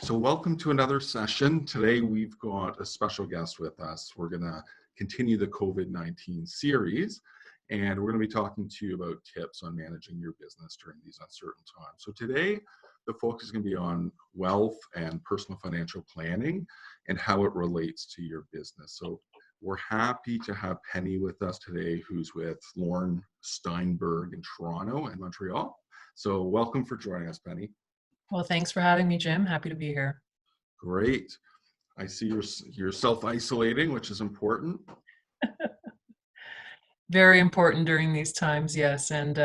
So welcome to another session. Today we've got a special guest with us. We're going to continue the COVID-19 series, and we're going to be talking to you about tips on managing your business during these uncertain times. So today the focus is going to be on wealth and personal financial planning and how it relates to your business. So we're happy to have Penny with us today, who's with Lorne Steinberg in Toronto and Montreal. So welcome for joining us, Penny. Well, thanks for having me, Jim. Happy to be here. Great. I see you're self-isolating, which is important. Very important during these times, yes. And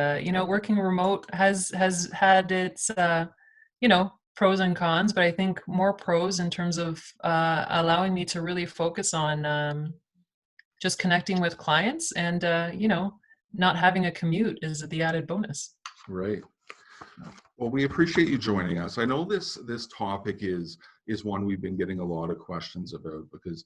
working remote has had its pros and cons, but I think more pros in terms of allowing me to really focus on just connecting with clients and not having a commute is the added bonus. Right. Well, we appreciate you joining us. I know this topic is one we've been getting a lot of questions about because,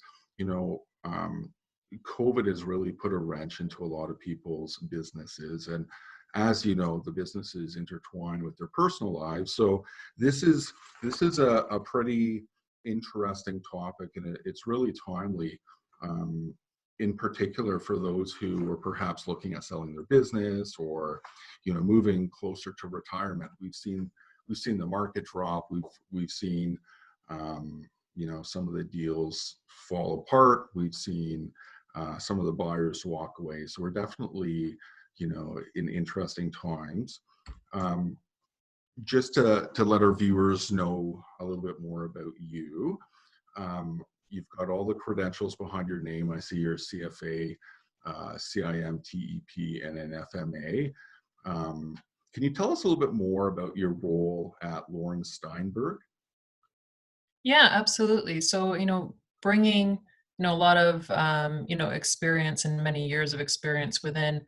COVID has really put a wrench into a lot of people's businesses. And as you know, the businesses intertwine with their personal lives. So this is a pretty interesting topic, and it's really timely. In particular for those who are perhaps looking at selling their business or moving closer to retirement. We've seen the market drop. We've seen some of the deals fall apart. We've seen some of the buyers walk away. So we're definitely in interesting times. Just to let our viewers know a little bit more about you. You've got all the credentials behind your name. I see your CFA, CIM, TEP, and an FMA. Can you tell us a little bit more about your role at Lorne Steinberg? Yeah, absolutely. So, bringing, a lot of, experience and many years of experience within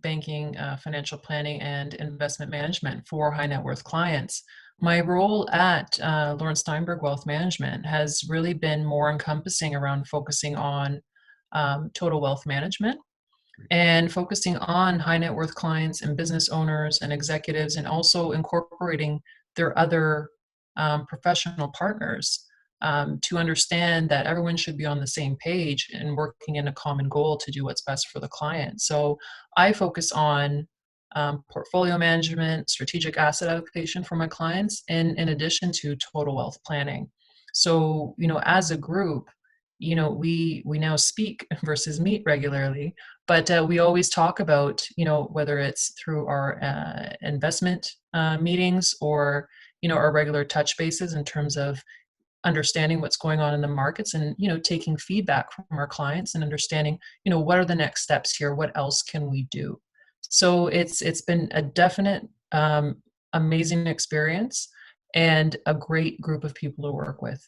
banking, financial planning, and investment management for high net worth clients. My role at Lorne Steinberg Wealth Management has really been more encompassing around focusing on total wealth management and focusing on high net worth clients and business owners and executives, and also incorporating their other professional partners to understand that everyone should be on the same page and working in a common goal to do what's best for the client. So I focus on portfolio management, strategic asset allocation for my clients, and in addition to total wealth planning. So, as a group, we now speak versus meet regularly, but we always talk about, whether it's through our investment meetings or, our regular touch bases in terms of understanding what's going on in the markets and, taking feedback from our clients and understanding, what are the next steps here? What else can we do? So it's been a definite amazing experience and a great group of people to work with.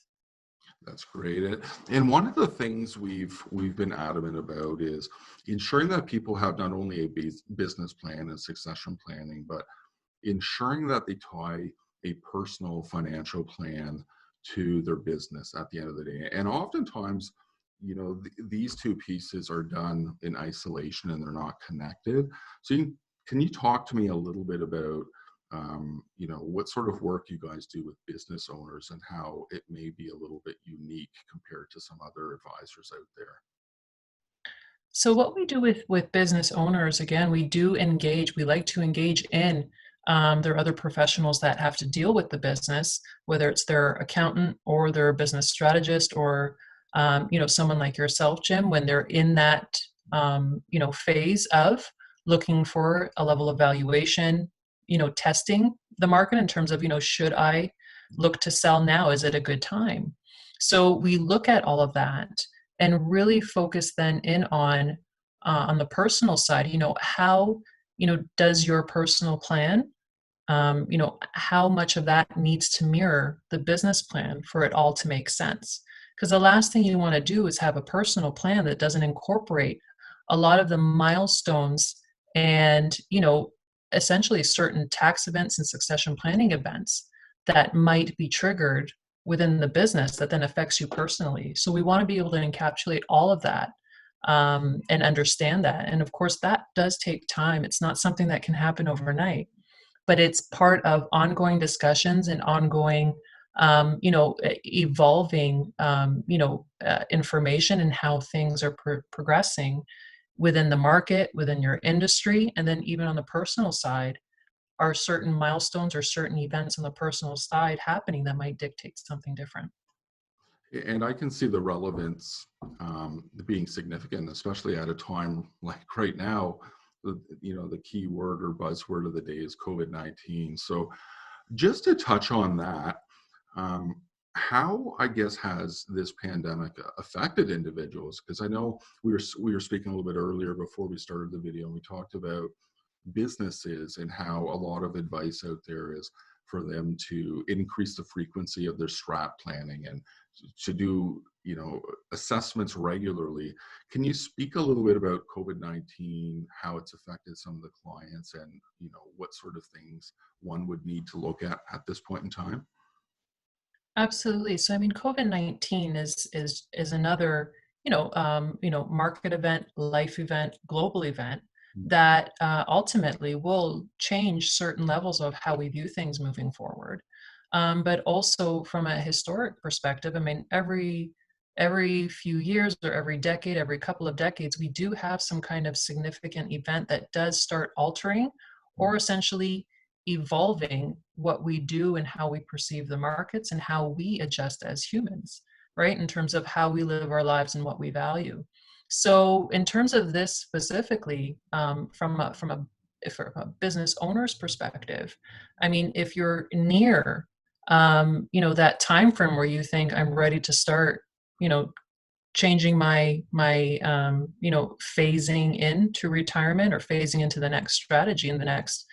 That's great. And one of the things we've been adamant about is ensuring that people have not only a business plan and succession planning, but ensuring that they tie a personal financial plan to their business at the end of the day. And oftentimes, these two pieces are done in isolation and they're not connected. So can you talk to me a little bit about what sort of work you guys do with business owners and how it may be a little bit unique compared to some other advisors out there? So what we do with business owners, again, we like to engage in there are other professionals that have to deal with the business, whether it's their accountant or their business strategist or someone like yourself, Jim, when they're in that phase of looking for a level of valuation, testing the market in terms of, should I look to sell now? Is it a good time? So we look at all of that and really focus then in on the personal side, how, does your personal plan, how much of that needs to mirror the business plan for it all to make sense? Because the last thing you want to do is have a personal plan that doesn't incorporate a lot of the milestones and, essentially certain tax events and succession planning events that might be triggered within the business that then affects you personally. So we want to be able to encapsulate all of that and understand that. And of course, that does take time. It's not something that can happen overnight, but it's part of ongoing discussions and ongoing evolving, information and how things are progressing within the market, within your industry, and then even on the personal side, are certain milestones or certain events on the personal side happening that might dictate something different. And I can see the relevance being significant, especially at a time like right now. The key word or buzzword of the day is COVID-19. So just to touch on that, um, how, I guess, has this pandemic affected individuals? Because I know we were speaking a little bit earlier before we started the video, and we talked about businesses and how a lot of advice out there is for them to increase the frequency of their strat planning and to do assessments regularly. Can you speak a little bit about COVID-19, how it's affected some of the clients, and what sort of things one would need to look at this point in time? Absolutely. So I mean, COVID-19 is another market event, life event, global event that ultimately will change certain levels of how we view things moving forward. But also from a historic perspective, I mean, every few years or every decade, every couple of decades, we do have some kind of significant event that does start altering or essentially evolving what we do and how we perceive the markets and how we adjust as humans, right? In terms of how we live our lives and what we value. So in terms of this specifically, from a business owner's perspective, I mean, if you're near, that time frame where you think I'm ready to start, changing my phasing into retirement or phasing into the next strategy and the next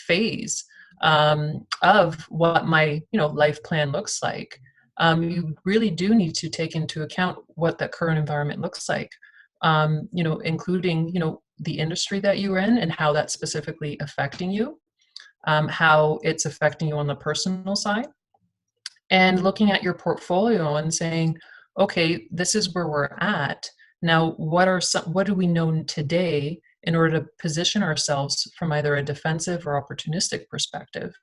phase of what my life plan looks like. You really do need to take into account what the current environment looks like, including the industry that you're in and how that's specifically affecting you, how it's affecting you on the personal side, and looking at your portfolio and saying, okay, this is where we're at. Now, what do we know today in order to position ourselves from either a defensive or opportunistic perspective?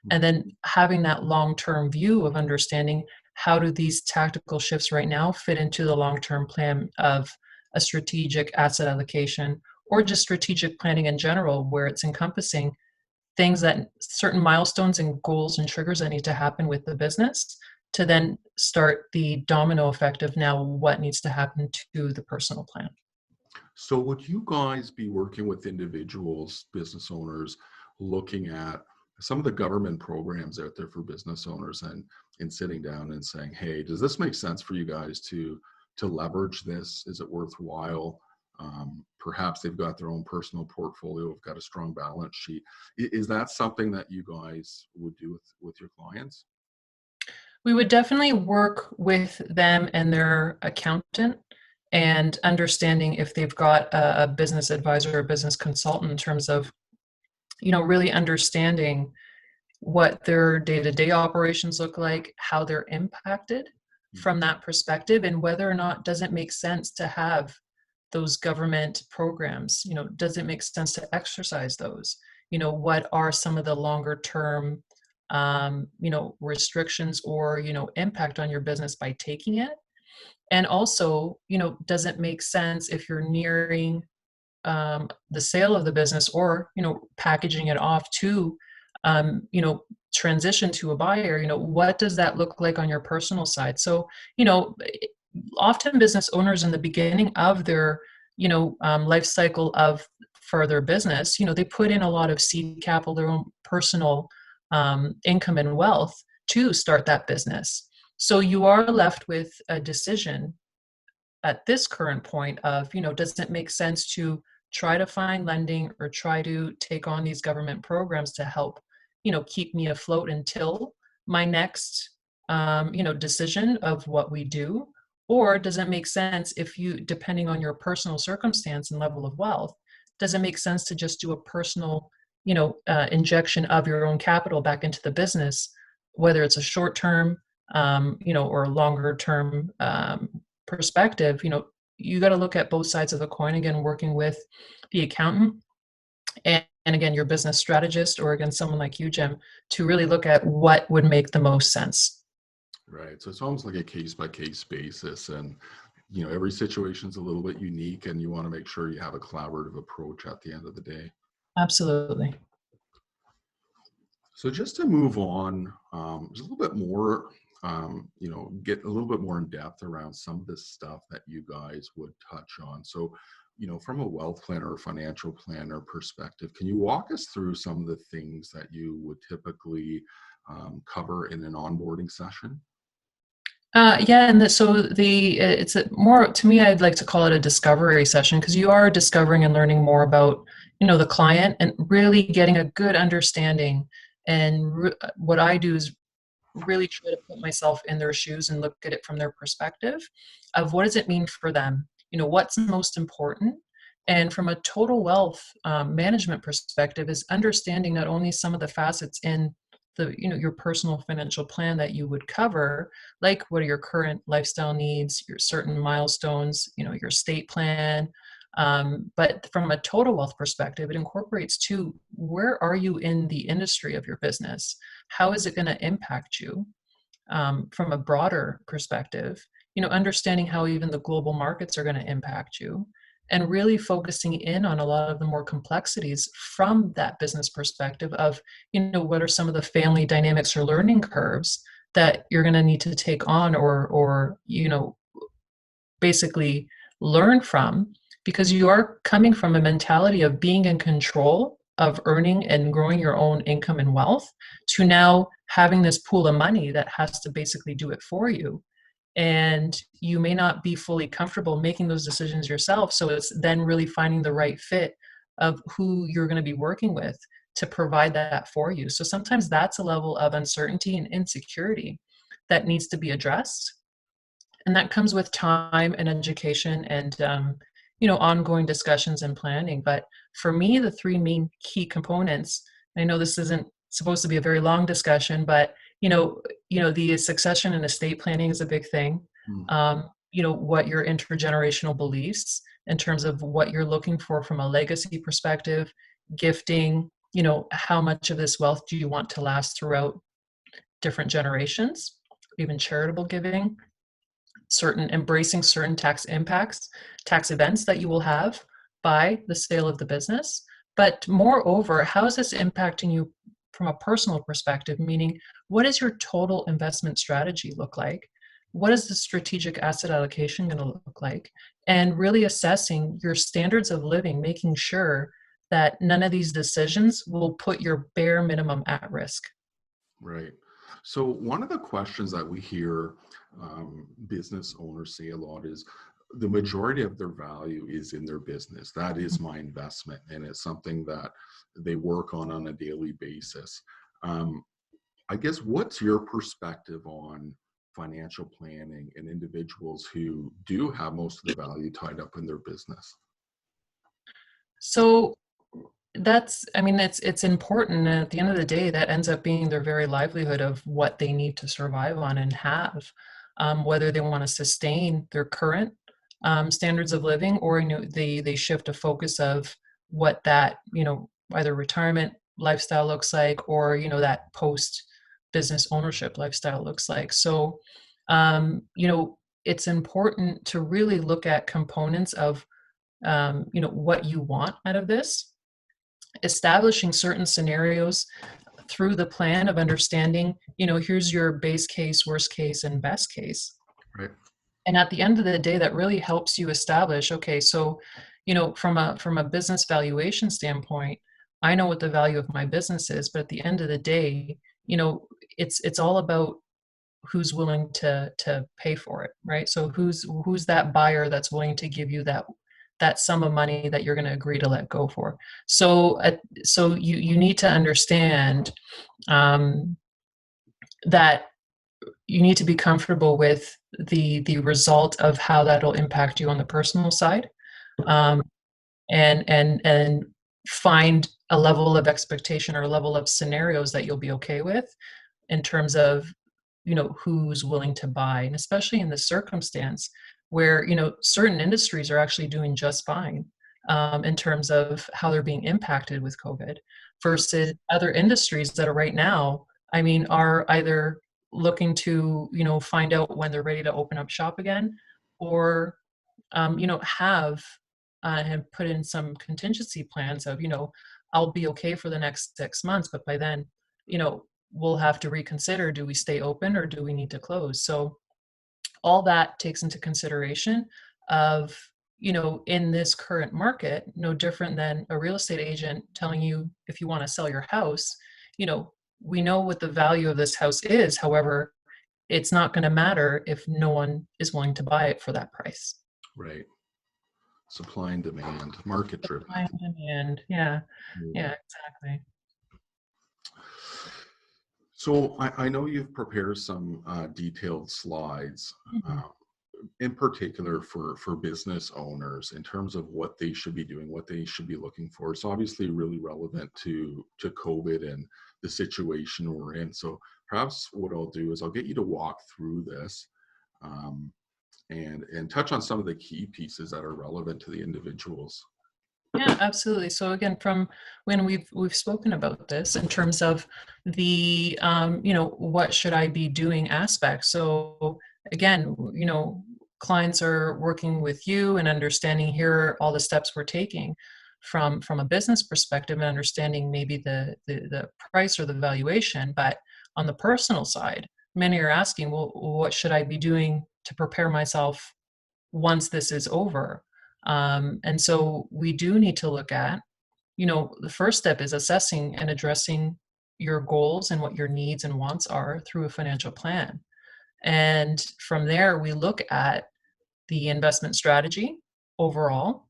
And then having that long-term view of understanding how do these tactical shifts right now fit into the long-term plan of a strategic asset allocation or just strategic planning in general, where it's encompassing things that certain milestones and goals and triggers that need to happen with the business to then start the domino effect of now what needs to happen to the personal plan. So would you guys be working with individuals, business owners, looking at some of the government programs out there for business owners and sitting down and saying, hey, does this make sense for you guys to leverage this? Is it worthwhile? Perhaps they've got their own personal portfolio, have got a strong balance sheet. Is that something that you guys would do with your clients? We would definitely work with them and their accountant and understanding if they've got a business advisor or a business consultant in terms of, really understanding what their day-to-day operations look like, how they're impacted from that perspective, and whether or not does it make sense to have those government programs. Does it make sense to exercise those? What are some of the longer term restrictions or impact on your business by taking it? And also, does it make sense if you're nearing the sale of the business or packaging it off to transition to a buyer? What does that look like on your personal side? So often business owners in the beginning of their life cycle of for their business, they put in a lot of seed capital, their own personal income and wealth to start that business. So you are left with a decision at this current point of, does it make sense to try to find lending or try to take on these government programs to help, keep me afloat until my next, decision of what we do? Or does it make sense if you, depending on your personal circumstance and level of wealth, does it make sense to just do a personal, injection of your own capital back into the business, whether it's a short term, or a longer term perspective? You got to look at both sides of the coin, again, working with the accountant and again, your business strategist, or again, someone like you, Jim, to really look at what would make the most sense. Right. So it's almost like a case by case basis. And, every situation's a little bit unique, and you want to make sure you have a collaborative approach at the end of the day. Absolutely. So just to move on, just a little bit more, get a little bit more in depth around some of this stuff that you guys would touch on. So, from a wealth planner or financial planner perspective, can you walk us through some of the things that you would typically cover in an onboarding session? Yeah, and it's more, to me, I'd like to call it a discovery session, because you are discovering and learning more about, the client, and really getting a good understanding. And what I do is really try to put myself in their shoes and look at it from their perspective of what does it mean for them? What's most important? And from a total wealth management perspective, is understanding not only some of the facets in your personal financial plan that you would cover, like what are your current lifestyle needs, your certain milestones, your estate plan, but from a total wealth perspective, it incorporates too, where are you in the industry of your business? How is it going to impact you from a broader perspective? Understanding how even the global markets are going to impact you, and really focusing in on a lot of the more complexities from that business perspective of, what are some of the family dynamics or learning curves that you're going to need to take on, or basically learn from, because you are coming from a mentality of being in control of earning and growing your own income and wealth, to now having this pool of money that has to basically do it for you. And you may not be fully comfortable making those decisions yourself. So it's then really finding the right fit of who you're going to be working with to provide that for you. So sometimes that's a level of uncertainty and insecurity that needs to be addressed. And that comes with time and education and, ongoing discussions and planning. But for me, the three main key components, I know this isn't supposed to be a very long discussion, but the succession and estate planning is a big thing. Mm. What your intergenerational beliefs in terms of what you're looking for from a legacy perspective, gifting, how much of this wealth do you want to last throughout different generations, even charitable giving, embracing certain tax impacts, tax events that you will have by the sale of the business. But moreover, how is this impacting you from a personal perspective? Meaning, what does your total investment strategy look like? What is the strategic asset allocation going to look like? And really assessing your standards of living, making sure that none of these decisions will put your bare minimum at risk. Right. So one of the questions that we hear business owners say a lot is the majority of their value is in their business. That is my investment, and it's something that they work on a daily basis. I guess, what's your perspective on financial planning and individuals who do have most of the value tied up in their business? So it's important. And at the end of the day, that ends up being their very livelihood of what they need to survive on and have, whether they want to sustain their current standards of living, or they shift a focus of what that either retirement lifestyle looks like, or that post business ownership lifestyle looks like. So it's important to really look at components of what you want out of this, establishing certain scenarios through the plan of understanding, here's your base case, worst case, and best case. Right. And at the end of the day, that really helps you establish, okay, so, from a business valuation standpoint, I know what the value of my business is, but at the end of the day, it's all about who's willing to pay for it, right? So who's that buyer that's willing to give you that sum of money that you're going to agree to let go for. So you need to understand that you need to be comfortable with the result of how that'll impact you on the personal side, and find a level of expectation or a level of scenarios that you'll be okay with in terms of who's willing to buy, and especially in the circumstance where certain industries are actually doing just fine in terms of how they're being impacted with COVID, versus other industries that are right now, are either looking to, find out when they're ready to open up shop again, or, have put in some contingency plans of, I'll be okay for the next 6 months, but by then, we'll have to reconsider, do we stay open or do we need to close? So all that takes into consideration of, in this current market, no different than a real estate agent telling you if you want to sell your house, we know what the value of this house is. However, it's not going to matter if no one is willing to buy it for that price. Right. Supply and demand, market driven. Supply and demand. Yeah. Yeah, exactly. So I know you've prepared some detailed slides, in particular for business owners in terms of what they should be doing, what they should be looking for. It's obviously really relevant to COVID and the situation we're in. So perhaps what I'll do is I'll get you to walk through this, and touch on some of the key pieces that are relevant to the individuals. Yeah, absolutely. So again, from when we've spoken about this in terms of the what should I be doing aspect. So again, clients are working with you and understanding here are all the steps we're taking from a business perspective, and understanding maybe the price or the valuation. But on the personal side, many are asking, well, what should I be doing to prepare myself once this is over? And so we do need to look at, the first step is assessing and addressing your goals and what your needs and wants are through a financial plan. And from there, we look at the investment strategy overall.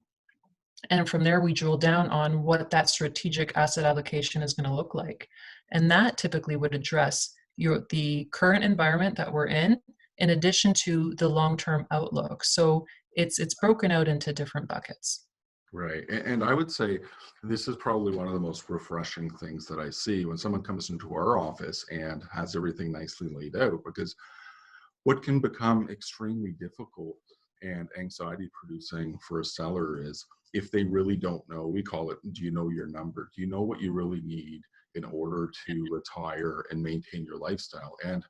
And from there, we drill down on what that strategic asset allocation is going to look like. And that typically would address the current environment that we're in addition to the long-term outlook. So it's broken out into different buckets. Right. And I would say this is probably one of the most refreshing things that I see when someone comes into our office and has everything nicely laid out, because what can become extremely difficult and anxiety producing for a seller is if they really don't know. We call it, do you know your number? Do you know what you really need in order to retire and maintain your lifestyle? And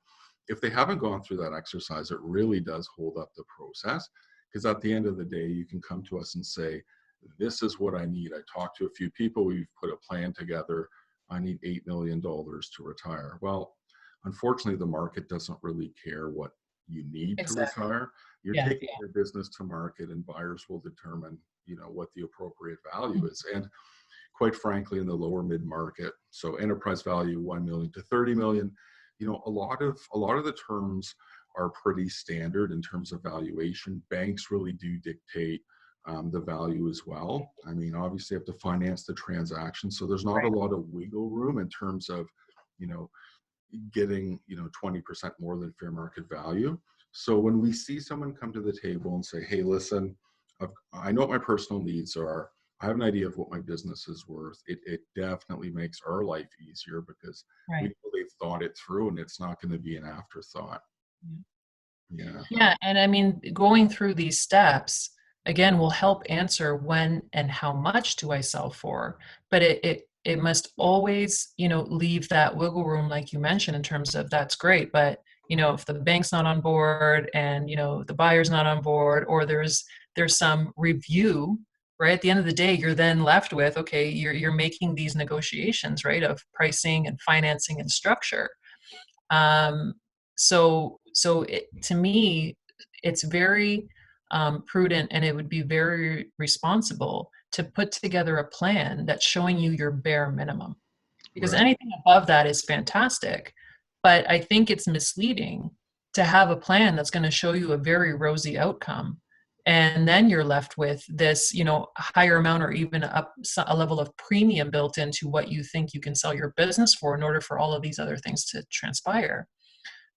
if they haven't gone through that exercise, it really does hold up the process. Because at the end of the day, you can come to us and say, this is what I need. I talked to a few people, we've put a plan together. I need $8 million to retire. Well, unfortunately, the market doesn't really care what you need to retire. You're taking your business to market, and buyers will determine, what the appropriate value is. And quite frankly, in the lower mid-market, so enterprise value 1 million to 30 million, a lot of the terms are pretty standard in terms of valuation. Banks really do dictate the value as well. I mean, obviously you have to finance the transaction, so there's not a lot of wiggle room in terms of, getting 20% more than fair market value. So when we see someone come to the table and say, hey, listen, I know what my personal needs are, I have an idea of what my business is worth, it definitely makes our life easier, because we know they've thought it through and it's not going to be an afterthought. Yeah. And I mean, going through these steps again will help answer when and how much do I sell for, but it must always, leave that wiggle room, like you mentioned, in terms of that's great, but if the bank's not on board and the buyer's not on board, or there's some review, right? At the end of the day, you're then left with, okay, you're making these negotiations, right, of pricing and financing and structure. So to me, it's very prudent, and it would be very responsible to put together a plan that's showing you your bare minimum, because anything above that is fantastic. But I think it's misleading to have a plan that's going to show you a very rosy outcome, and then you're left with this, higher amount or even a level of premium built into what you think you can sell your business for in order for all of these other things to transpire.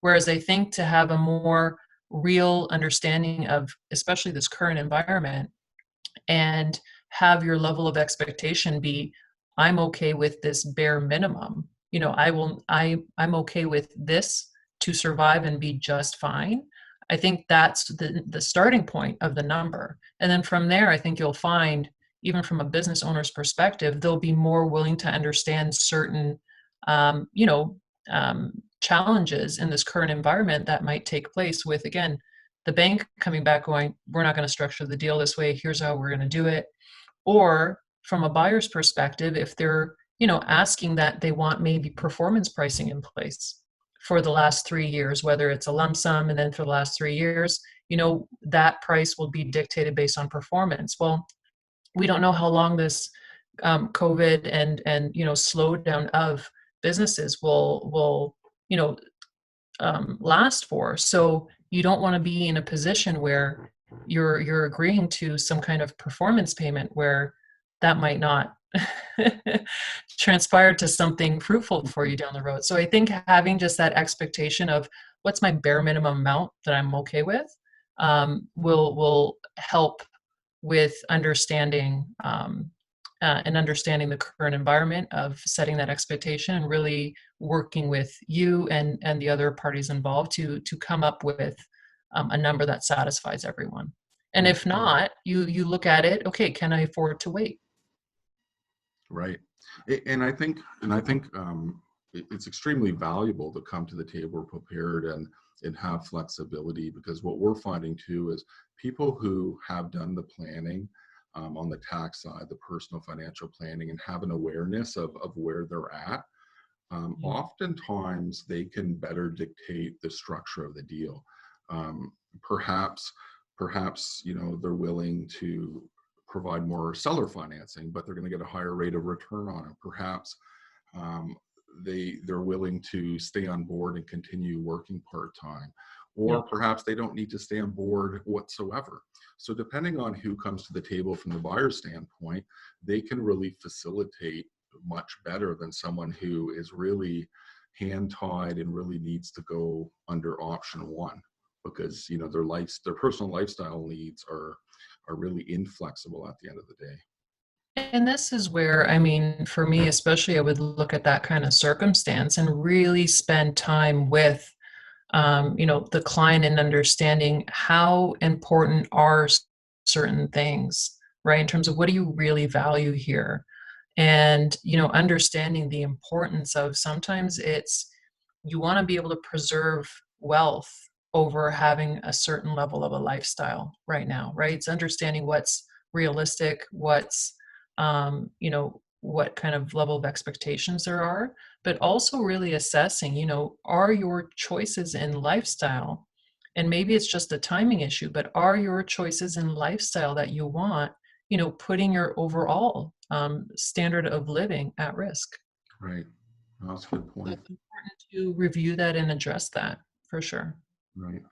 Whereas I think to have a more real understanding of especially this current environment, and have your level of expectation be, I'm okay with this bare minimum. I'm okay with this to survive and be just fine. I think that's the starting point of the number. And then from there, I think you'll find, even from a business owner's perspective, they'll be more willing to understand certain, challenges in this current environment that might take place with, again, the bank coming back going, we're not going to structure the deal this way. Here's how we're going to do it. Or from a buyer's perspective, if they're, asking that they want maybe performance pricing in place for the last 3 years, whether it's a lump sum and then for the last 3 years, that price will be dictated based on performance. Well, we don't know how long this COVID and slowdown of businesses will last for. So you don't want to be in a position where you're agreeing to some kind of performance payment where that might not transpire to something fruitful for you down the road. So I think having just that expectation of what's my bare minimum amount that I'm okay with will help with understanding and understanding the current environment of setting that expectation and really working with you and the other parties involved to come up with a number that satisfies everyone. And if not, you look at it, okay, can I afford to wait? Right. And I think it's extremely valuable to come to the table prepared and have flexibility, because what we're finding too is people who have done the planning on the tax side, the personal financial planning, and have an awareness of where they're at, oftentimes they can better dictate the structure of the deal. Perhaps they're willing to provide more seller financing, but they're going to get a higher rate of return on it. Perhaps they're willing to stay on board and continue working part-time, or perhaps they don't need to stay on board whatsoever. So depending on who comes to the table from the buyer standpoint, they can really facilitate much better than someone who is really hand-tied and really needs to go under option one, because their personal lifestyle needs are really inflexible at the end of the day. And this is where, I mean, for me especially, I would look at that kind of circumstance and really spend time with the client and understanding how important are certain things, right? In terms of what do you really value here? And, understanding the importance of, sometimes it's, you want to be able to preserve wealth over having a certain level of a lifestyle right now, right? It's understanding what's realistic, what's, what kind of level of expectations there are, but also really assessing, are your choices in lifestyle, and maybe it's just a timing issue, but are your choices in lifestyle that you want, putting your overall standard of living at risk? Right. That's a good point. So it's important to review that and address that for sure. Right.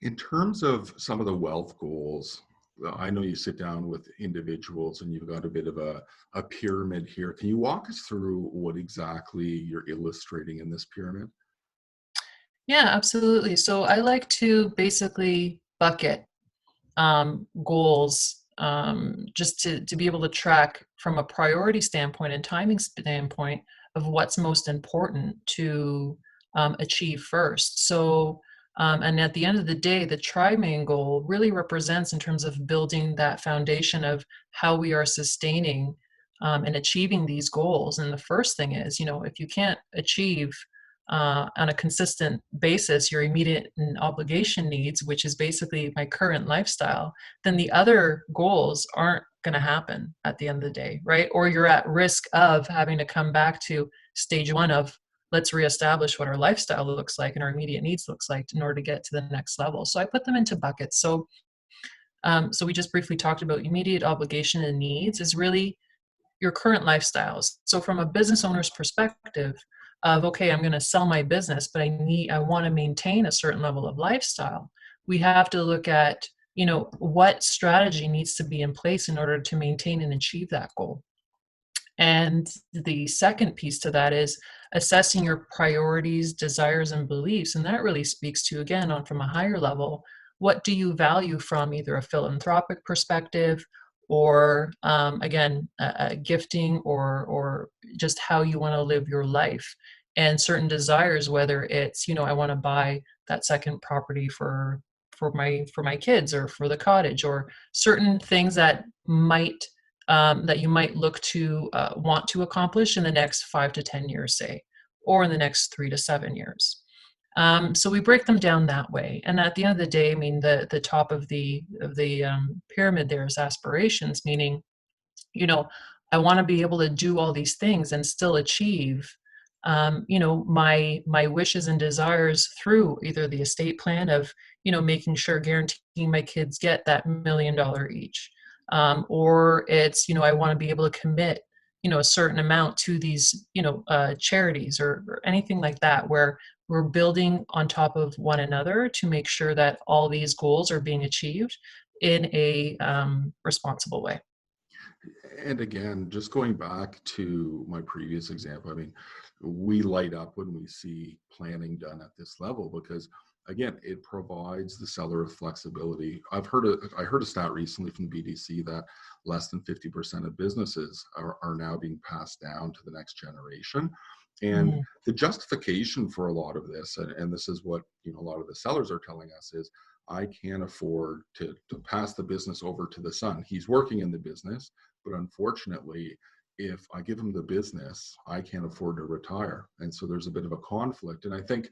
In terms of some of the wealth goals, I know you sit down with individuals and you've got a bit of a pyramid here. Can you walk us through what exactly you're illustrating in this pyramid? Yeah, absolutely. So I like to basically bucket goals, just to be able to track from a priority standpoint and timing standpoint of what's most important to achieve first. So, and at the end of the day, the tri-main goal really represents in terms of building that foundation of how we are sustaining and achieving these goals. And the first thing is, if you can't achieve on a consistent basis your immediate and obligation needs, which is basically my current lifestyle, then the other goals aren't going to happen at the end of the day, right? Or you're at risk of having to come back to stage one of, let's reestablish what our lifestyle looks like and our immediate needs looks like in order to get to the next level. So I put them into buckets. So we just briefly talked about immediate obligation and needs is really your current lifestyles. So from a business owner's perspective of, okay, I'm going to sell my business, but I want to maintain a certain level of lifestyle. We have to look at, what strategy needs to be in place in order to maintain and achieve that goal. And the second piece to that is assessing your priorities, desires, and beliefs. And that really speaks to, again, from a higher level, what do you value from either a philanthropic perspective or, again, gifting or just how you want to live your life. And certain desires, whether it's, I want to buy that second property for my kids or for the cottage, or certain things that you might look to want to accomplish in the next 5 to 10 years, say, or in the next 3 to 7 years. So we break them down that way. And at the end of the day, I mean, the top of the pyramid there is aspirations, meaning, you know, I want to be able to do all these things and still achieve, you know, my wishes and desires through either the estate plan of, you know, making sure guaranteeing my kids get that $1 million each, or it's, you know, I want to be able to commit, you know, a certain amount to these, you know, charities or anything like that, where we're building on top of one another to make sure that all these goals are being achieved in a responsible way. And again, just going back to my previous example, I mean, we light up when we see planning done at this level because, again, it provides the seller with flexibility. I heard a stat recently from the BDC that less than 50% of businesses are now being passed down to the next generation. And Mm. the justification for a lot of this, and this is what, you know, a lot of the sellers are telling us, is I can't afford to pass the business over to the son. He's working in the business, but unfortunately, if I give him the business, I can't afford to retire. And so there's a bit of a conflict. And I think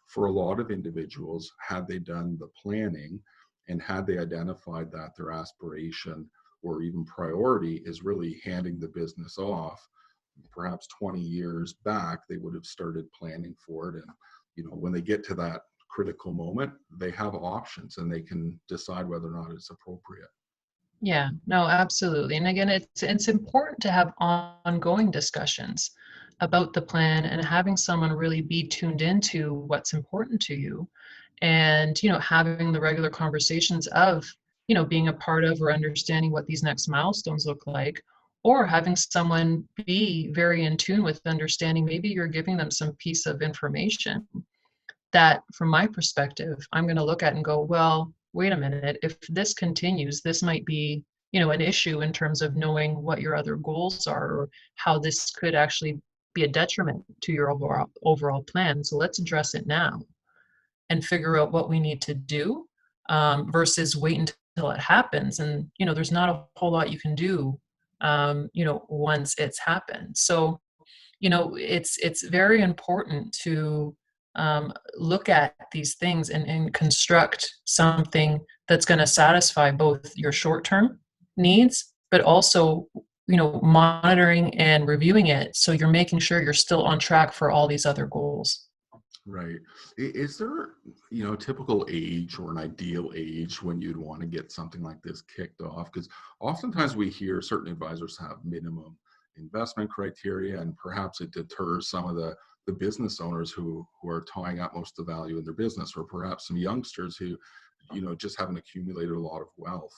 for a lot of individuals, had they done the planning and had they identified that their aspiration or even priority is really handing the business off, perhaps 20 years back, they would have started planning for it. And, you know, when they get to that critical moment, they have options and they can decide whether or not it's appropriate. Yeah, no, absolutely. And again, it's important to have ongoing discussions about the plan and having someone really be tuned into what's important to you, and, you know, having the regular conversations of, you know, being a part of or understanding what these next milestones look like, or having someone be very in tune with understanding maybe you're giving them some piece of information that, from my perspective, I'm going to look at and go, well, wait a minute, if this continues, this might be, you know, an issue in terms of knowing what your other goals are, or how this could actually be a detriment to your overall plan. So let's address it now and figure out what we need to do, versus wait until it happens. And, you know, there's not a whole lot you can do, you know, once it's happened. So, you know, it's very important to look at these things and construct something that's going to satisfy both your short-term needs, but also, you know, monitoring and reviewing it so you're making sure you're still on track for all these other goals. Right. Is there, you know, a typical age or an ideal age when you'd want to get something like this kicked off? Because oftentimes we hear certain advisors have minimum investment criteria, and perhaps it deters some of the business owners who are tying up most of the value in their business, or perhaps some youngsters who, you know, just haven't accumulated a lot of wealth.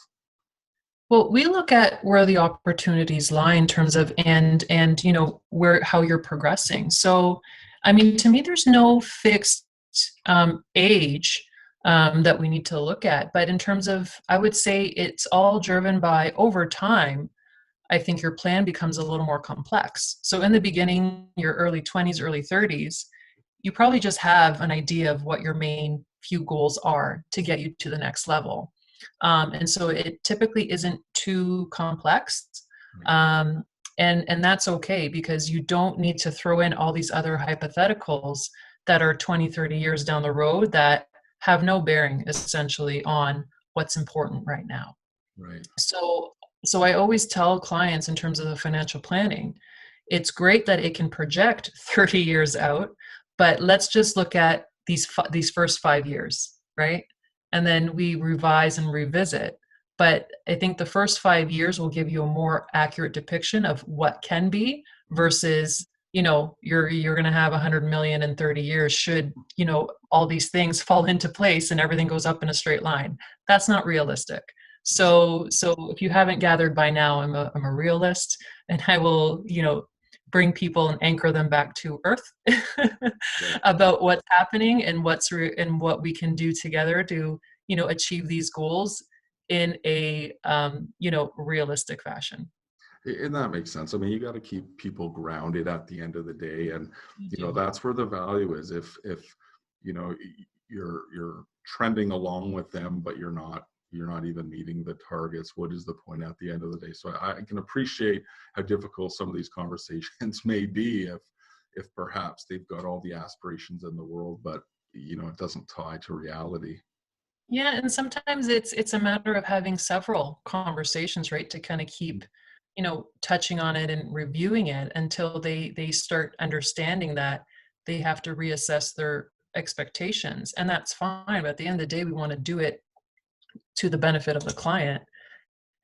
Well, we look at where the opportunities lie in terms of, and you know, where how you're progressing. So, I mean, to me, there's no fixed age that we need to look at. But in terms of, I would say it's all driven by over time. I think your plan becomes a little more complex. So in the beginning, your early 20s, early 30s, you probably just have an idea of what your main few goals are to get you to the next level. And so it typically isn't too complex. Right. And that's okay, because you don't need to throw in all these other hypotheticals that are 20, 30 years down the road that have no bearing essentially on what's important right now. Right. So, so I always tell clients in terms of the financial planning, it's great that it can project 30 years out, but let's just look at these first 5 years, right? And then we revise and revisit. But I think the first 5 years will give you a more accurate depiction of what can be versus, you know, you're going to have 100 million in 30 years should, you know, all these things fall into place and everything goes up in a straight line. That's not realistic. So if you haven't gathered by now, I'm a realist, and I will, you know, bring people and anchor them back to earth Right. about what's happening and and what we can do together to, you know, achieve these goals in a you know, realistic fashion. And that makes sense. I mean, you got to keep people grounded at the end of the day, and You you know do. that's where the value is. If you know you're trending along with them, but you're not even meeting the targets. What is the point at the end of the day? So I can appreciate how difficult some of these conversations may be if perhaps they've got all the aspirations in the world, but it doesn't tie to reality. Yeah, and sometimes it's a matter of having several conversations, right, to kind of keep, touching on it and reviewing it until they start understanding that they have to reassess their expectations. And that's fine, but at the end of the day, we want to do it to the benefit of the client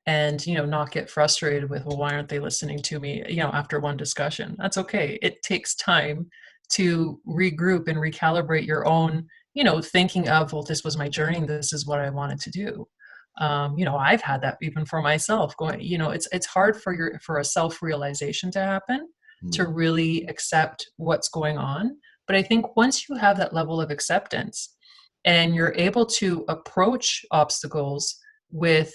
and not get frustrated with, well, why aren't they listening to me, after one discussion. That's okay. It takes time to regroup and recalibrate your own thinking of, well, this was my journey, this is what I wanted to do. I've had that even for myself, going, it's hard for a self-realization to happen, to Mm. really accept what's going on. But I think once you have that level of acceptance and you're able to approach obstacles with,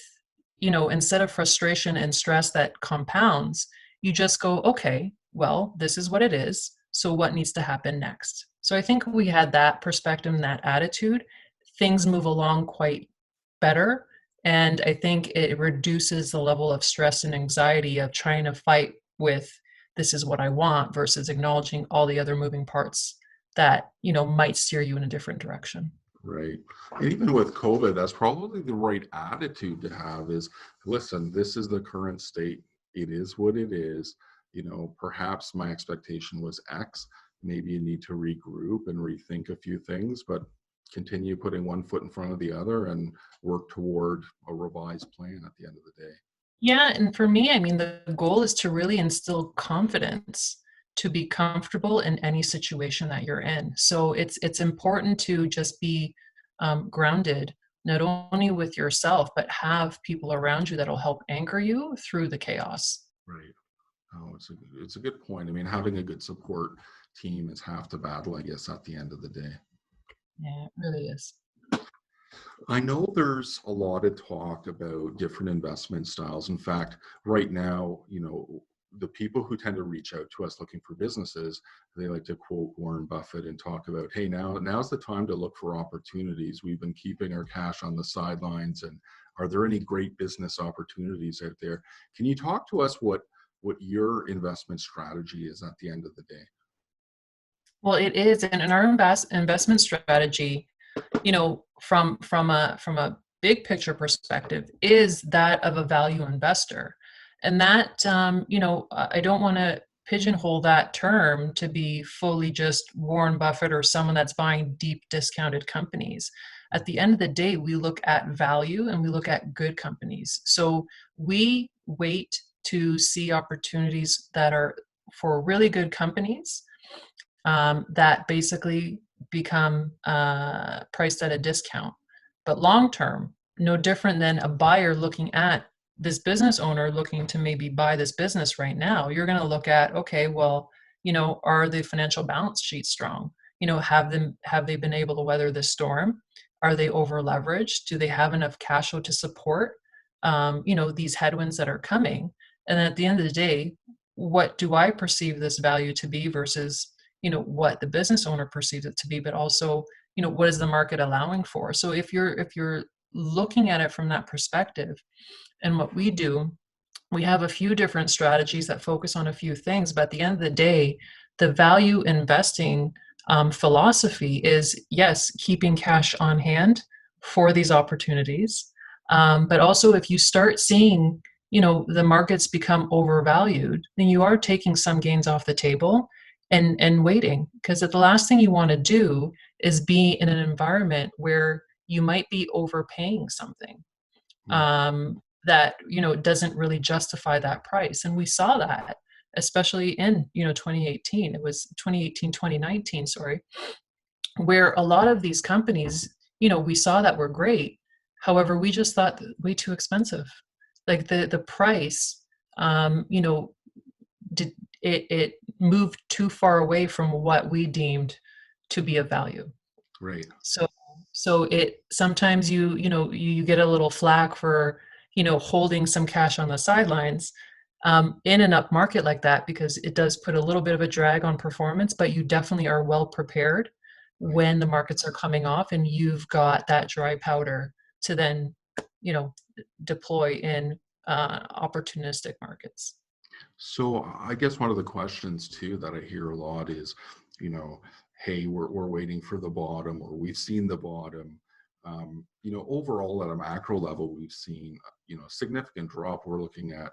instead of frustration and stress that compounds, you just go, okay, well, this is what it is. So what needs to happen next? So I think we had that perspective and that attitude, things move along quite better. And I think it reduces the level of stress and anxiety of trying to fight with, this is what I want, versus acknowledging all the other moving parts that, might steer you in a different direction. Right. And even with COVID, that's probably the right attitude to have is, listen, this is the current state. It is what it is. Perhaps my expectation was X. Maybe you need to regroup and rethink a few things, but continue putting one foot in front of the other and work toward a revised plan at the end of the day. Yeah, and for me, I mean, the goal is to really instill confidence to be comfortable in any situation that you're in. So it's important to just be grounded, not only with yourself, but have people around you that'll help anchor you through the chaos. Right. Oh, it's a good point. I mean, having a good support team is half the battle, I guess, at the end of the day. Yeah, it really is. I know there's a lot of talk about different investment styles. In fact, right now, the people who tend to reach out to us looking for businesses, they like to quote Warren Buffett and talk about, hey, now's the time to look for opportunities. We've been keeping our cash on the sidelines, and are there any great business opportunities out there? Can you talk to us what your investment strategy is at the end of the day? Well, it is, and in our investment strategy, from a big picture perspective, is that of a value investor. And that, I don't want to pigeonhole that term to be fully just Warren Buffett or someone that's buying deep discounted companies. At the end of the day, we look at value and we look at good companies. So we wait to see opportunities that are for really good companies, that basically become priced at a discount. But long term, no different than a buyer looking at this business owner looking to maybe buy this business right now. You're going to look at, okay, well, are the financial balance sheets strong? Have they been able to weather this storm? Are they over leveraged? Do they have enough cash flow to support these headwinds that are coming? And at the end of the day, what do I perceive this value to be versus what the business owner perceives it to be, but also what is the market allowing for? So if you're looking at it from that perspective, and what we do, we have a few different strategies that focus on a few things, but at the end of the day, the value investing philosophy is, yes, keeping cash on hand for these opportunities, but also if you start seeing the markets become overvalued, then you are taking some gains off the table and waiting, because the last thing you want to do is be in an environment where you might be overpaying something that doesn't really justify that price. And we saw that especially in 2018. It was 2018, 2019, sorry, where a lot of these companies, we saw that were great. However, we just thought way too expensive. Like the price, did it moved too far away from what we deemed to be of value. Right. So it sometimes you get a little flack for holding some cash on the sidelines in an up market like that, because it does put a little bit of a drag on performance, but you definitely are well prepared when the markets are coming off and you've got that dry powder to then deploy in opportunistic markets. So I guess one of the questions too that I hear a lot is, hey, we're waiting for the bottom, or we've seen the bottom. Overall at a macro level, we've seen, significant drop. We're looking at,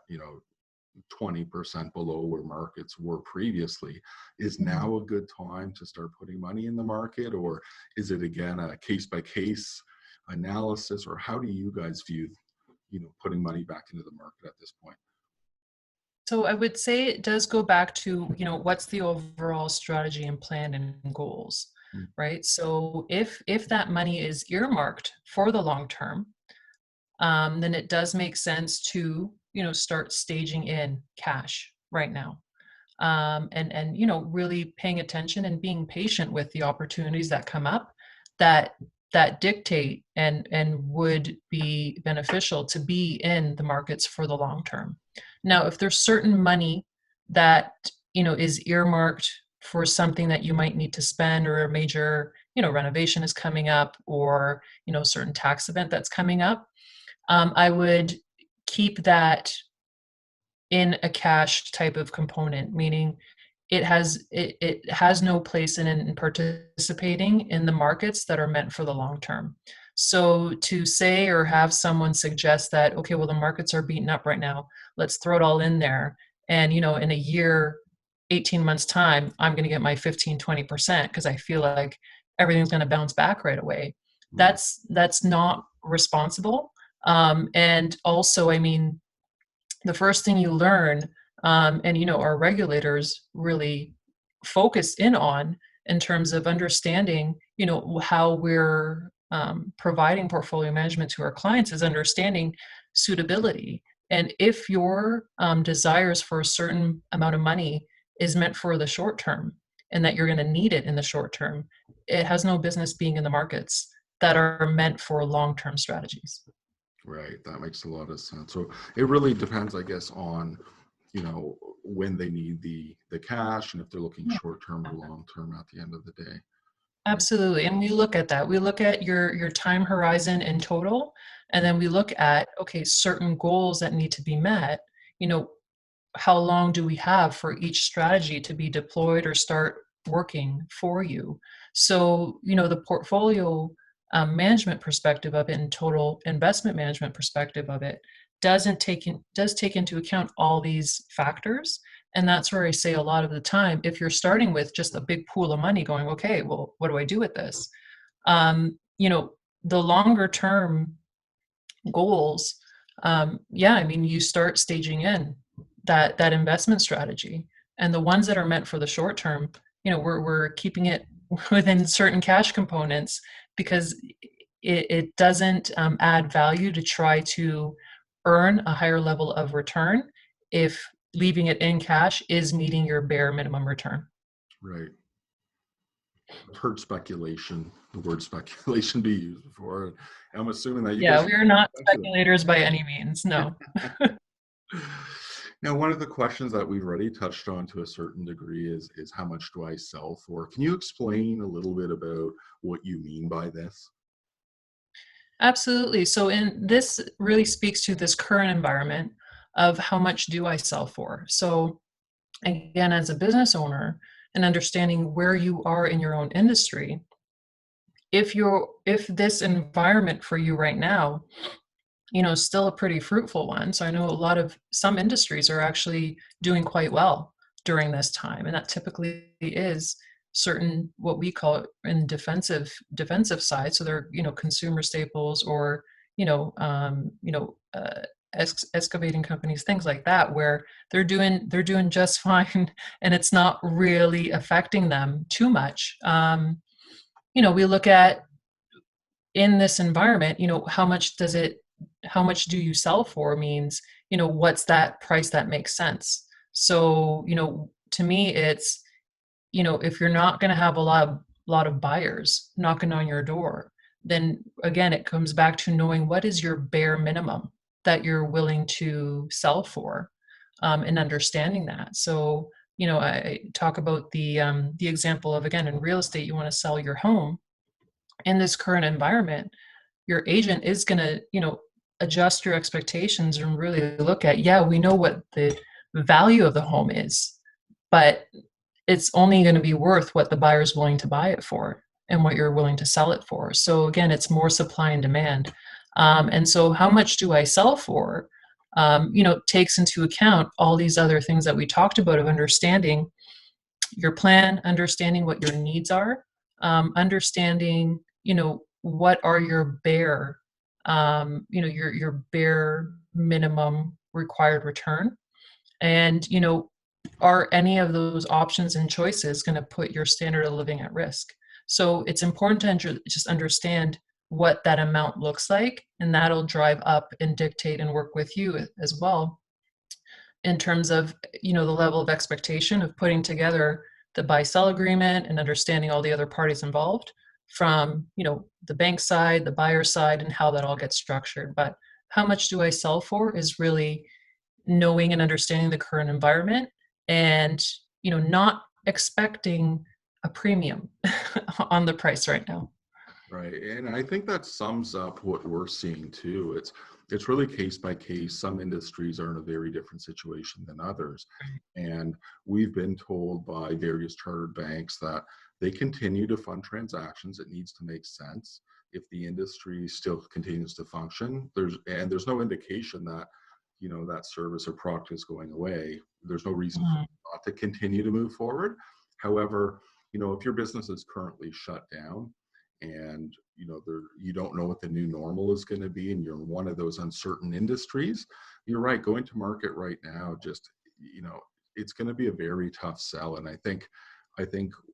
20% below where markets were previously. Is Mhm. now a good time to start putting money in the market, or is it again a case by case analysis, or how do you guys view, putting money back into the market at this point? So I would say it does go back to, what's the overall strategy and plan and goals, Mm. right? So if that money is earmarked for the long term, then it does make sense to, start staging in cash right now. And really paying attention and being patient with the opportunities that come up that dictate and would be beneficial to be in the markets for the long term. Now, if there's certain money that is earmarked for something that you might need to spend, or a major renovation is coming up, or certain tax event that's coming up, I would keep that in a cash type of component, meaning it has no place in participating in the markets that are meant for the long term. So to say or have someone suggest that, okay, well, the markets are beaten up right now, let's throw it all in there, and in a year, 18 months time, I'm going to get my 15-20% because I feel like everything's going to bounce back right away. Right. That's not responsible. And also, I mean, the first thing you learn, and our regulators really focus in on in terms of understanding how we're providing portfolio management to our clients, is understanding suitability. And if your desires for a certain amount of money is meant for the short term, and that you're going to need it in the short term, it has no business being in the markets that are meant for long-term strategies. Right. That makes a lot of sense. So it really depends, I guess, on, when they need the cash, and if they're looking short term or long term at the end of the day. Right. Absolutely, and we look at that. We look at your time horizon in total, and then we look at, okay, certain goals that need to be met. You know, how long do we have for each strategy to be deployed or start working for you? So, the portfolio management perspective of it and total investment management perspective of it does take into account all these factors. And that's where I say a lot of the time, if you're starting with just a big pool of money going, okay, well, what do I do with this? Um, you know, the longer term goals, yeah, I mean, you start staging in that investment strategy, and the ones that are meant for the short term, we're keeping it within certain cash components, because it doesn't add value to try to earn a higher level of return if leaving it in cash is meeting your bare minimum return. Right. I've heard speculation, the word speculation be used before. I'm assuming that you Yeah, guys we are not speculate. speculators by any means. No. Now, one of the questions that we've already touched on to a certain degree is how much do I sell for? Can you explain a little bit about what you mean by this? Absolutely. So, in this really speaks to this current environment of how much do I sell for. So, again, as a business owner and understanding where you are in your own industry, if this environment for you right now, is still a pretty fruitful one. So I know some industries are actually doing quite well during this time, and that typically is certain, what we call it in defensive side. So they're consumer staples, or excavating companies, things like that, where they're doing just fine, and it's not really affecting them too much. We look at, in this environment, how much do you sell for, means, what's that price that makes sense. So, to me, it's, if you're not going to have a lot of buyers knocking on your door, then again, it comes back to knowing what is your bare minimum that you're willing to sell for, and understanding that. So, I talk about the example of, again, in real estate, you want to sell your home in this current environment. Your agent is going to adjust your expectations and really look at, yeah, we know what the value of the home is, but it's only going to be worth what the buyer's willing to buy it for and what you're willing to sell it for. So again, it's more supply and demand. And so how much do I sell for, takes into account all these other things that we talked about of understanding your plan, understanding what your needs are, understanding, what are your bare, your bare minimum required return. And, are any of those options and choices going to put your standard of living at risk? So it's important to just understand what that amount looks like, and that'll drive up and dictate and work with you as well in terms of, the level of expectation of putting together the buy-sell agreement and understanding all the other parties involved from, the bank side, the buyer side, and how that all gets structured. But how much do I sell for is really knowing and understanding the current environment and, not expecting a premium on the price right now. Right. And I think that sums up what we're seeing too. It's really case by case. Some industries are in a very different situation than others. And we've been told by various chartered banks that they continue to fund transactions. It needs to make sense. If the industry still continues to function, there's no indication that, that service or product is going away. There's no reason for it not to continue to move forward. However, if your business is currently shut down, and you don't know what the new normal is going to be, and you're in one of those uncertain industries, you're right, going to market right now, just it's going to be a very tough sell. And I think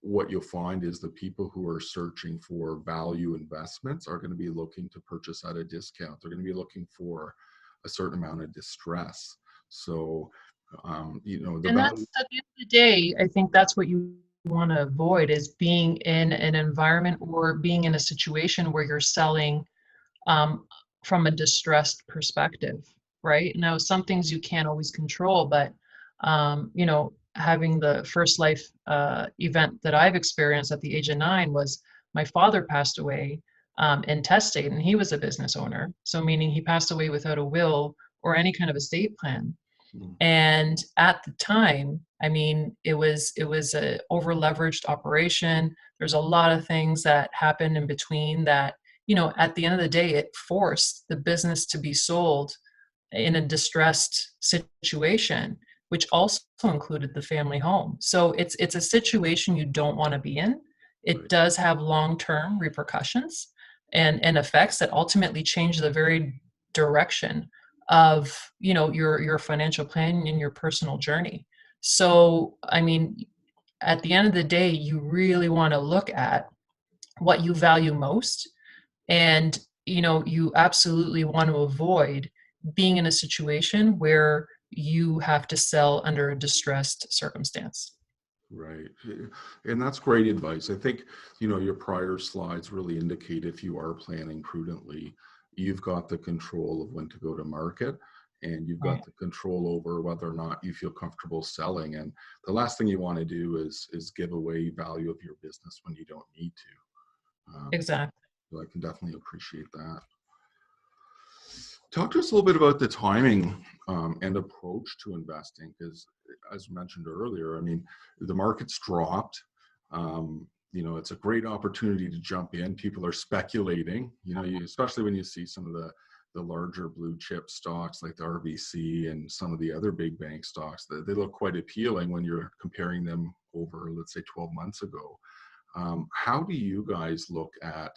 what you'll find is the people who are searching for value investments are going to be looking to purchase at a discount. They're going to be looking for a certain amount of distress. So and that's at the end of the day, I think that's what you want to avoid, is being in an environment or being in a situation where you're selling from a distressed perspective, right? Now, some things you can't always control, but having the first life event that I've experienced at the age of 9 was my father passed away intestate, and he was a business owner. So meaning he passed away without a will or any kind of estate plan. And at the time, I mean, it was a over leveraged operation. There's a lot of things that happened in between that, at the end of the day, it forced the business to be sold in a distressed situation, which also included the family home. So it's a situation you don't want to be in. It does have long-term repercussions and effects that ultimately change the very direction of your financial plan and your personal journey. So I mean, at the end of the day, you really want to look at what you value most, and you absolutely want to avoid being in a situation where you have to sell under a distressed circumstance. Right. And that's great advice. I think, your prior slides really indicate if you are planning prudently, you've got the control of when to go to market, and you've got the control over whether or not you feel comfortable selling. And the last thing you want to do is give away value of your business when you don't need to. Exactly. So I can definitely appreciate that. Talk to us a little bit about the timing and approach to investing, because as mentioned earlier, I mean, the market's dropped. It's a great opportunity to jump in. People are speculating, especially when you see some of the larger blue chip stocks like the RBC and some of the other big bank stocks. They look quite appealing when you're comparing them over, let's say, 12 months ago. How do you guys look at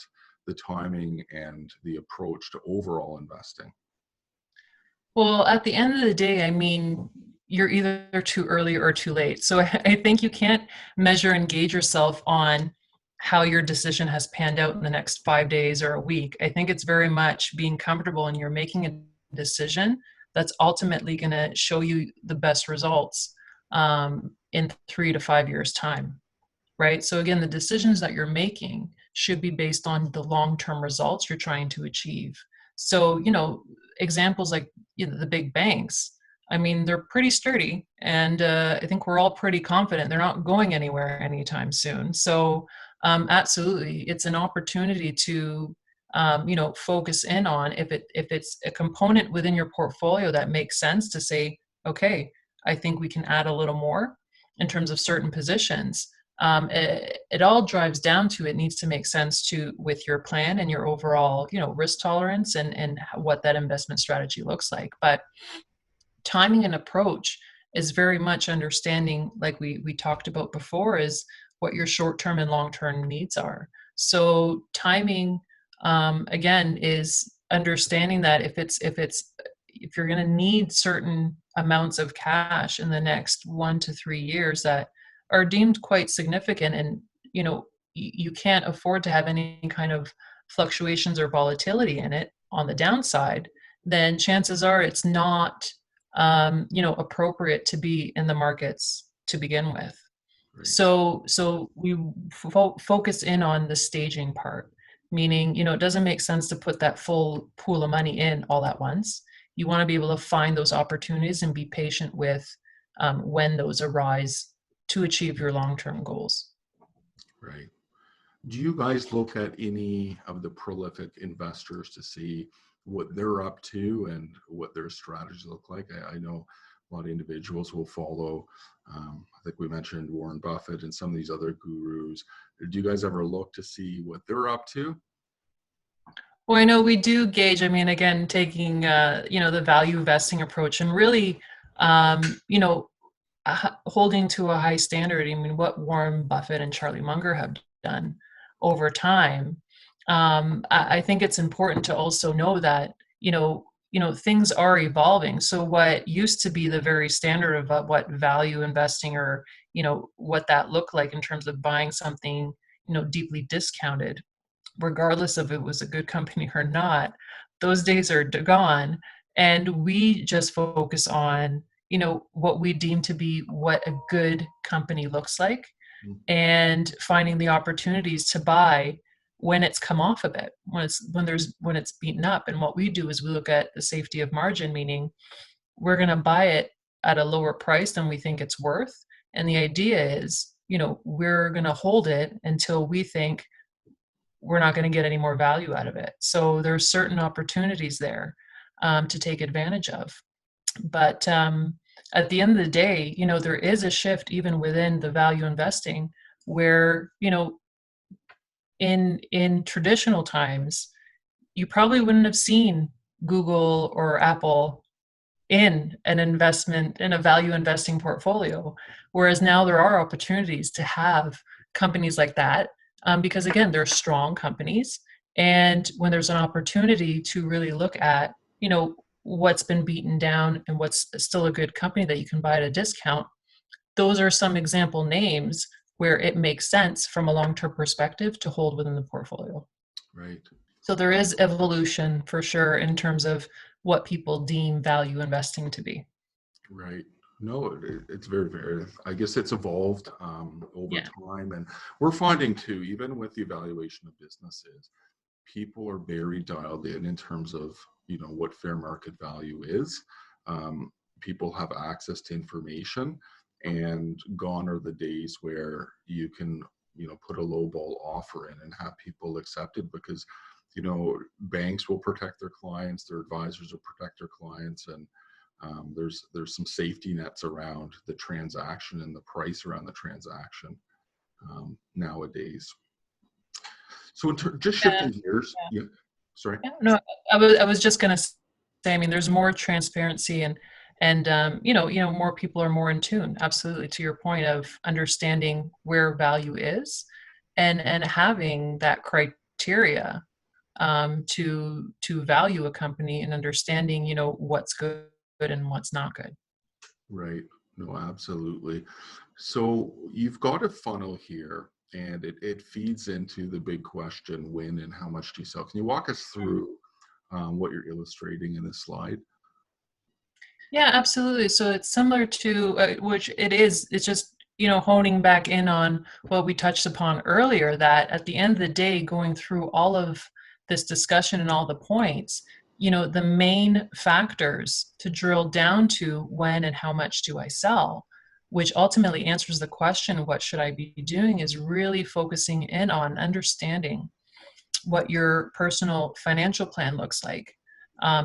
the timing and the approach to overall investing? Well, at the end of the day, I mean, you're either too early or too late. So I think you can't measure and gauge yourself on how your decision has panned out in the next 5 days or a week. I think it's very much being comfortable and you're making a decision that's ultimately going to show you the best results in 3 to 5 years' time, right? So again, the decisions that you're making should be based on the long-term results you're trying to achieve. So, examples like the big banks, I mean, they're pretty sturdy, and I think we're all pretty confident they're not going anywhere anytime soon. So absolutely, it's an opportunity to focus in on if it's a component within your portfolio that makes sense to say, okay, I think we can add a little more in terms of certain positions. It all drives down to it needs to make sense to with your plan and your overall, risk tolerance and what that investment strategy looks like. But timing and approach is very much understanding, like we talked about before, is what your short-term and long-term needs are. So timing, again, is understanding that if you're going to need certain amounts of cash in the next 1 to 3 years that are deemed quite significant, and you can't afford to have any kind of fluctuations or volatility in it on the downside, then chances are it's not appropriate to be in the markets to begin with. Right. So we focus in on the staging part, meaning, it doesn't make sense to put that full pool of money in all at once. You want to be able to find those opportunities and be patient with when those arise to achieve your long-term goals. Right. Do you guys look at any of the prolific investors to see what they're up to and what their strategies look like? I know a lot of individuals will follow, I think we mentioned Warren Buffett and some of these other gurus. Do you guys ever look to see what they're up to? Well, I know we do gauge, again, taking, the value investing approach and really, holding to a high standard. What Warren Buffett and Charlie Munger have done over time. I think it's important to also know that, things are evolving. So what used to be the very standard of what value investing or, what that looked like in terms of buying something, deeply discounted, regardless of if it was a good company or not, those days are gone. And we just focus on, what we deem to be what a good company looks like, and finding the opportunities to buy when it's come off a bit, when it's beaten up. And what we do is we look at the safety of margin, meaning we're going to buy it at a lower price than we think it's worth. And the idea is, we're going to hold it until we think we're not going to get any more value out of it. So there's certain opportunities there to take advantage of. But at the end of the day, there is a shift even within the value investing where, in traditional times, you probably wouldn't have seen Google or Apple in a value investing portfolio. Whereas now there are opportunities to have companies like that because, again, they're strong companies. And when there's an opportunity to really look at, what's been beaten down and what's still a good company that you can buy at a discount, those are some example names where it makes sense from a long-term perspective to hold within the portfolio. Right. So there is evolution for sure in terms of what people deem value investing to be. Right. No, it's very, very, I guess it's evolved over time. And we're finding too, even with the evaluation of businesses, people are very dialed in terms of, what fair market value is. People have access to information, and gone are the days where you can, put a lowball offer in and have people accept it because, banks will protect their clients, their advisors will protect their clients, and there's some safety nets around the transaction and the price around the transaction nowadays. So just shifting gears. Yeah. Sorry. Yeah, no, I was just going to say, there's more transparency and more people are more in tune. Absolutely. To your point of understanding where value is and having that criteria to value a company and understanding, what's good and what's not good. Right. No, absolutely. So you've got a funnel here, and it feeds into the big question, when and how much do you sell? Can you walk us through what you're illustrating in this slide? Yeah, absolutely. So it's similar to which it's just, honing back in on what we touched upon earlier, that at the end of the day, going through all of this discussion and all the points, the main factors to drill down to when and how much do I sell, which ultimately answers the question, what should I be doing, is really focusing in on understanding what your personal financial plan looks like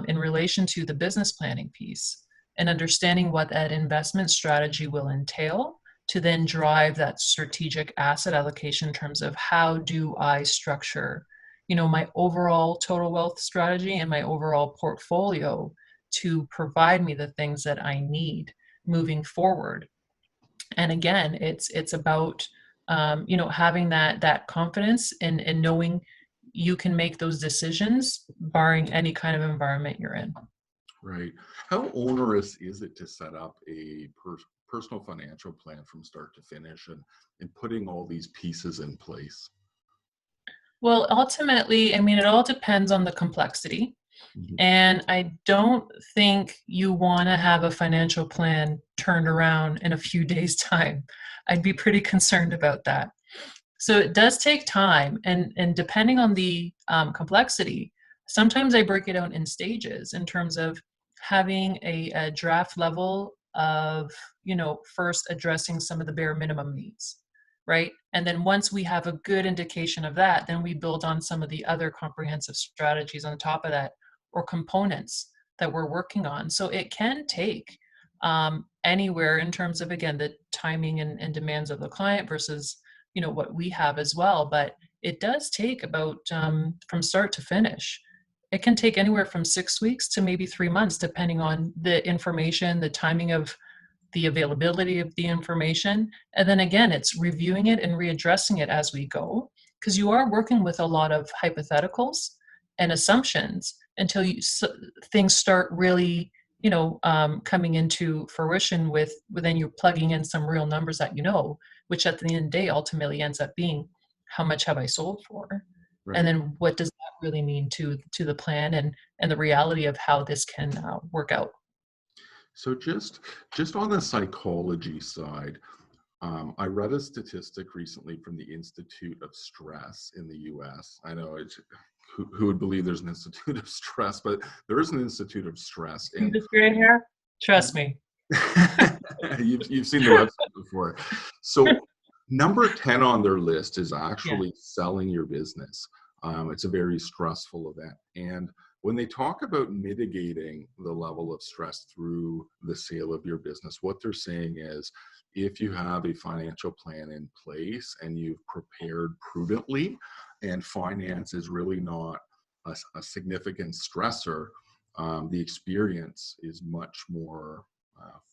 in relation to the business planning piece. and understanding what that investment strategy will entail to then drive that strategic asset allocation in terms of how do I structure, my overall total wealth strategy and my overall portfolio to provide me the things that I need moving forward. And again, it's about having that confidence and knowing you can make those decisions barring any kind of environment you're in. Right. How onerous is it to set up a personal financial plan from start to finish and putting all these pieces in place? Well, ultimately, I mean, it all depends on the complexity. Mhm. And I don't think you want to have a financial plan turned around in a few days' time. I'd be pretty concerned about that. So it does take time, and depending on the complexity, sometimes I break it out in stages in terms of having a draft level of, first addressing some of the bare minimum needs, right? And then once we have a good indication of that, then we build on some of the other comprehensive strategies on top of that or components that we're working on. So it can take anywhere in terms of, again, the timing and demands of the client versus what we have as well, but it does take about from start to finish. It can take anywhere from 6 weeks to maybe 3 months, depending on the information, the timing of the availability of the information. And then again, it's reviewing it and readdressing it as we go, because you are working with a lot of hypotheticals and assumptions until things start really coming into fruition with then you're plugging in some real numbers that which at the end of the day ultimately ends up being how much have I sold for, and Right. then what does that really mean to the plan and the reality of how this can work out. So just on the psychology side, I read a statistic recently from the Institute of Stress in the U.S. I know it's who would believe there's an Institute of Stress, but there is an Institute of Stress, See and this gray hair? Trust me. you've seen the website before. So number 10 on their list is Yeah. actually selling your business. It's a very stressful event, and when they talk about mitigating the level of stress through the sale of your business, what they're saying is if you have a financial plan in place and you've prepared prudently and finance is really not a significant stressor, the experience is much more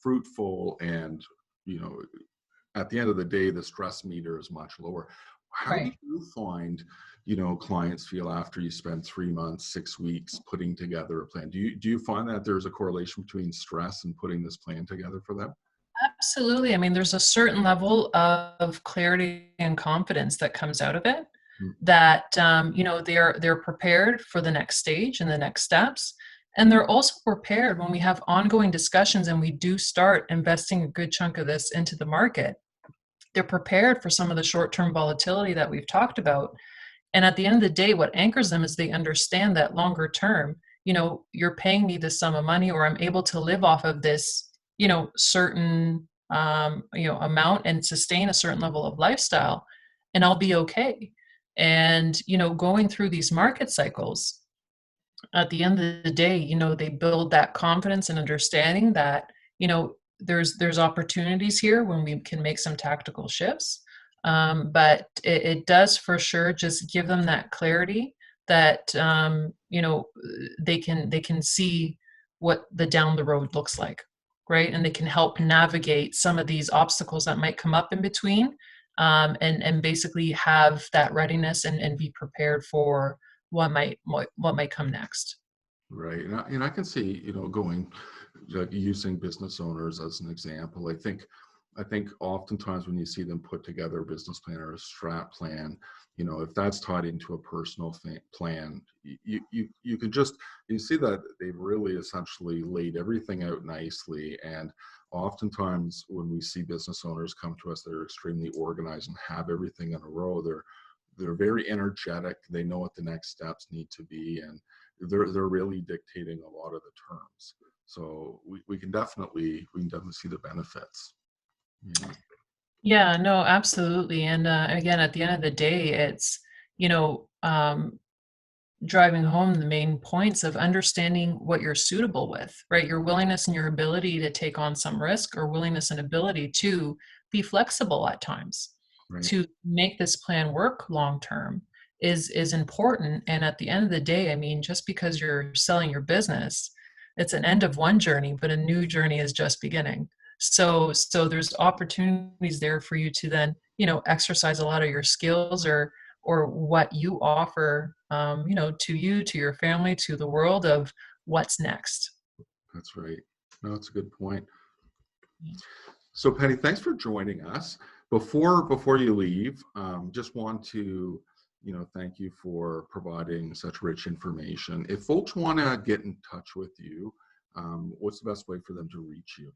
fruitful, and you know at the end of the day the stress meter is much lower. How do Right. you find clients feel after you spend 3 months, 6 weeks putting together a plan? Do you find that there's a correlation between stress and putting this plan together for them? Absolutely. I mean, there's a certain level of clarity and confidence that comes out of it Mm. that they're prepared for the next stage and the next steps. And they're also prepared when we have ongoing discussions and we do start investing a good chunk of this into the market. They're prepared for some of the short-term volatility that we've talked about. And at the end of the day, what anchors them is they understand that longer term, you're paying me this sum of money, or I'm able to live off of this, certain, amount and sustain a certain level of lifestyle, and I'll be okay. And, going through these market cycles, at the end of the day, they build that confidence and understanding that, there's opportunities here when we can make some tactical shifts. But it does for sure just give them that clarity that they can see what the down the road looks like, right? And they can help navigate some of these obstacles that might come up in between, and basically have that readiness and be prepared for what might come next. Right. And I can see, going, like, using business owners as an example. I think oftentimes when you see them put together a business plan or a strat plan, if that's tied into a personal plan, you can just you see that they've really essentially laid everything out nicely. And oftentimes when we see business owners come to us that are extremely organized and have everything in a row, they're very energetic. They know what the next steps need to be, and they're really dictating a lot of the terms. So we can definitely see the benefits. Yeah. Yeah, no, absolutely. And again, at the end of the day, it's, you know, um, driving home the main points of understanding what you're suitable with, right? Your willingness and your ability to take on some risk, or willingness and ability to be flexible at times Right. to make this plan work long term is important. And at the end of the day, I mean, just because you're selling your business, it's an end of one journey, but a new journey is just beginning. So there's opportunities there for you to then, exercise a lot of your skills, or what you offer, to you, to your family, to the world, of what's next. That's right. No, that's a good point. Yeah. So Penny, thanks for joining us. Before you leave, just want to, thank you for providing such rich information. If folks want to get in touch with you, what's the best way for them to reach you?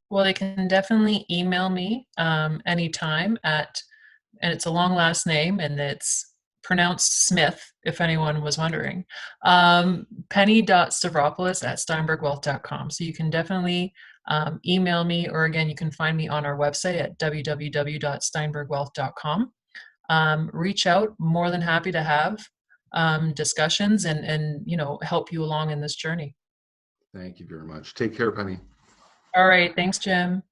Well, they can definitely email me anytime and it's a long last name, and it's pronounced Smith, if anyone was wondering. Penny.Stavropoulos@steinbergwealth.com. So you can definitely email me, or again, you can find me on our website at www.steinbergwealth.com. Reach out, more than happy to have discussions and help you along in this journey. Thank you very much. Take care, Penny. All right, thanks, Jim.